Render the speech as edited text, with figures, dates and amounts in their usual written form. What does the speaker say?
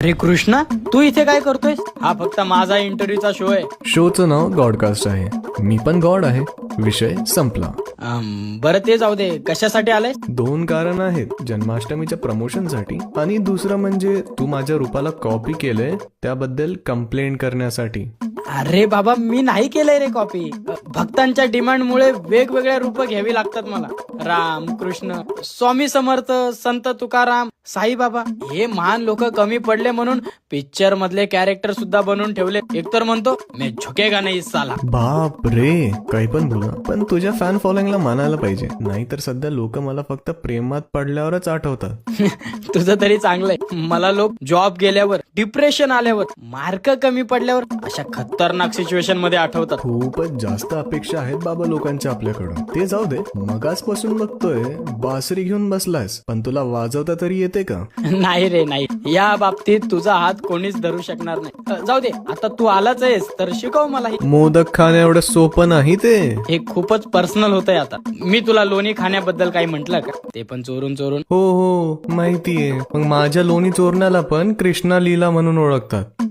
अरे कृष्णा, तू इथे काय करतोय? हा फक्त माझा इंटरव्ह्यूचा शो आहे. शोचं नाव गॉडकास्ट आहे. मी पण गॉड आहे. विषय संपला. बरं ते जाऊ दे, कशासाठी आलाय? 2 कारण आहेत. जन्माष्टमीच्या प्रमोशनसाठी आणि दुसरं म्हणजे तू माझ्या रूपाला कॉपी केलंय त्याबद्दल कंप्लेंट करण्यासाठी. अरे बाबा, मी नाही केलंय रे कॉपी. भक्तांच्या डिमांडमुळे वेगवेगळ्या रूप घ्यावी लागतात मला. राम, कृष्ण, स्वामी समर्थ, संत तुकाराम, साईबाबा हे महान लोक कमी पडले म्हणून पिक्चर मधले कॅरेक्टर सुद्धा बनवून ठेवले. एकतर म्हणतो मी झुकेगा नाही साला. बाप रे, काही पण बोला, पण तुझ्या फॅन फॉलोइंगला मानायला पाहिजे. नाहीतर सध्या लोक मला फक्त प्रेमात पडल्यावरच आठवतात. तुझं तरी चांगलंय. मला लोक जॉब गेल्यावर, डिप्रेशन आल्यावर, मार्क कमी पडल्यावर अशा खतरनाक सिच्युएशन मध्ये आठवतात. खूपच जास्त अपेक्षा आहेत बाबा लोकांच्या आपल्याकडून. ते जाऊ दे, मगाचपासून बघतोय बासरी घेऊन बसलास, पण तुला वाजवता तरी येते का? नाही रे नाही, या बाबतीत तुझा हात कोणीच धरू शकणार नाही. जाऊ दे, आता तू आलाच आहेस तर शिकव मला. मोदक खाणं एवढं सोपं नाही ते. हे खूपच पर्सनल होतंय. आता मी तुला लोणी खाण्याबद्दल काही म्हंटल का? ते पण चोरून चोरून. हो हो, माहितीये. मग माझ्या लोणी चोरण्याला पण कृष्णा लीला म्हणून ओळखतात.